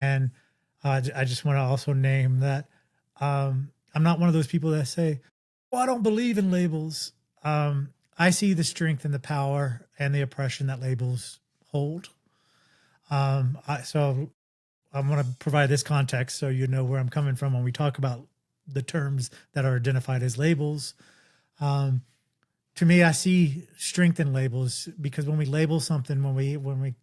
And I just want to also name that I'm not one of those people that say, well, I don't believe in labels. I see the strength and the power and the oppression that labels hold. So I want to provide this context so you know where I'm coming from when we talk about the terms that are identified as labels. Um, to me, I see strength in labels because when we label something, when we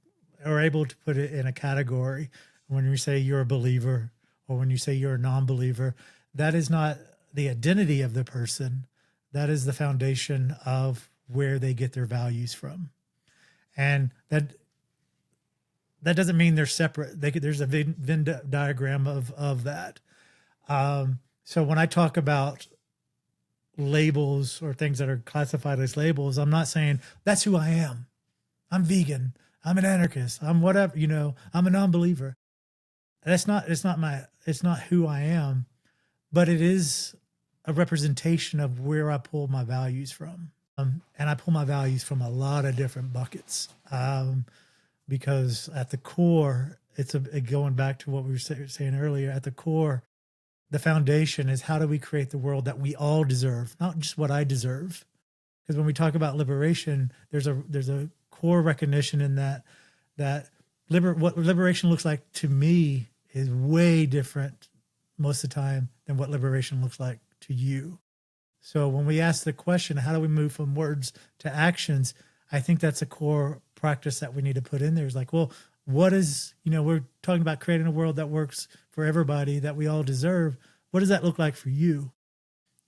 are able to put it in a category, when we say you're a believer or when you say you're a non-believer, that is not the identity of the person. That is the foundation of where they get their values from, and that doesn't mean they're separate. There's a Venn diagram of that. So when I talk about labels or things that are classified as labels, I'm not saying that's who I am. I'm vegan. I'm an anarchist. I'm whatever, I'm a non-believer. It's not who I am, but it is a representation of where I pull my values from. And I pull my values from a lot of different buckets. Because at the core, going back to what we were saying earlier, at the core, the foundation is how do we create the world that we all deserve, not just what I deserve. Because when we talk about liberation, there's a core recognition in what liberation looks like to me is way different most of the time than what liberation looks like to you. So when we ask the question, how do we move from words to actions? I think that's a core practice that we need to put in there. Is like, well, what is, we're talking about creating a world that works for everybody that we all deserve. What does that look like for you?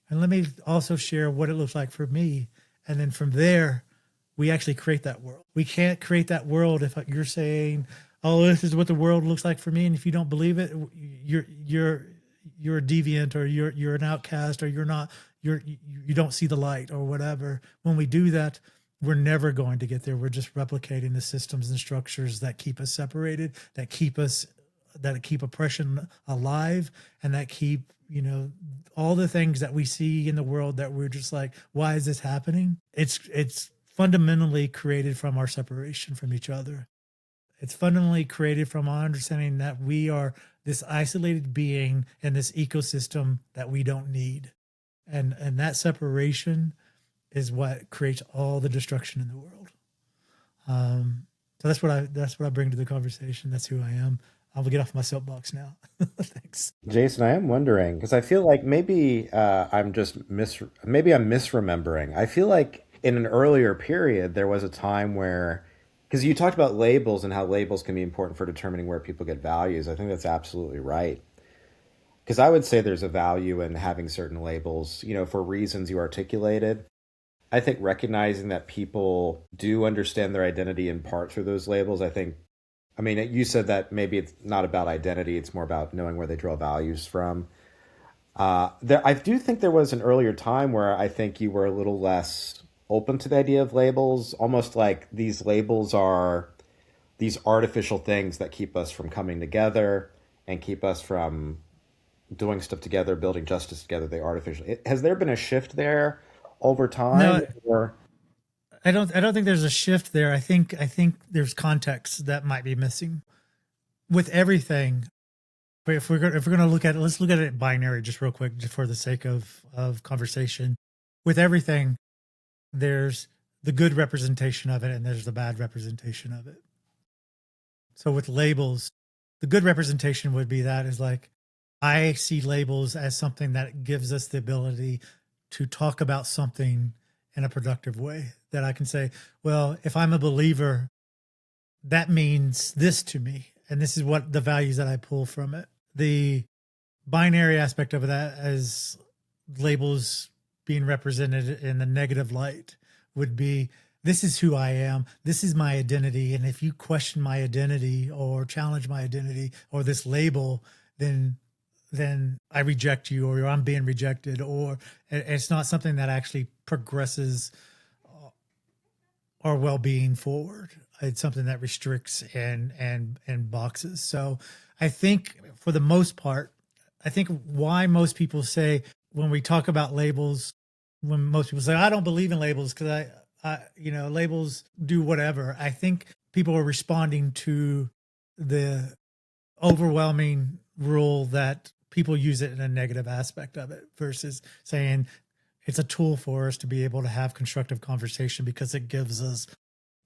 And let me also share what it looks like for me. And then from there, we actually create that world. We can't create that world if you're saying, oh, this is what the world looks like for me. And if you don't believe it, you're a deviant, or you're an outcast, or you don't see the light or whatever. When we do that, we're never going to get there. We're just replicating the systems and structures that keep us separated, that keep oppression alive, and that keep, all the things that we see in the world that we're just like, why is this happening? It's fundamentally created from our separation from each other. It's fundamentally created from our understanding that we are this isolated being in this ecosystem that we don't need. And that separation is what creates all the destruction in the world. So that's what I bring to the conversation. That's who I am. I'll get off my soapbox now. Thanks. Jason, I am wondering because I feel like maybe maybe I'm misremembering. I feel like in an earlier period there was a time where, because you talked about labels and how labels can be important for determining where people get values. I think that's absolutely right. Because I would say there's a value in having certain labels, for reasons you articulated. I think recognizing that people do understand their identity in part through those labels. I mean, you said that maybe it's not about identity, it's more about knowing where they draw values from. I do think there was an earlier time where I think you were a little less open to the idea of labels, almost like these labels are these artificial things that keep us from coming together and keep us from doing stuff together, building justice together. They artificial. Has there been a shift there over time, No, or I don't think there's a shift there. I think there's context that might be missing with everything. But if we're gonna look at it, let's look at it binary just real quick, just for the sake of conversation. With everything, there's the good representation of it and there's the bad representation of it. So with labels, the good representation would be that is like, I see labels as something that gives us the ability to talk about something in a productive way. That I can say, well, if I'm a believer, that means this to me. And this is what the values that I pull from it. The binary aspect of that as labels being represented in the negative light would be, this is who I am. This is my identity. And if you question my identity or challenge my identity or this label, then I reject you, or I'm being rejected, or it's not something that actually progresses our well-being forward. It's something that restricts and boxes. So I think for the most part, I think why most people say when we talk about labels, when most people say, I don't believe in labels because labels do whatever. I think people are responding to the overwhelming rule that people use it in a negative aspect of it versus saying it's a tool for us to be able to have constructive conversation because it gives us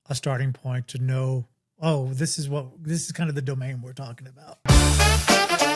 a starting point to know, oh, this is kind of the domain we're talking about.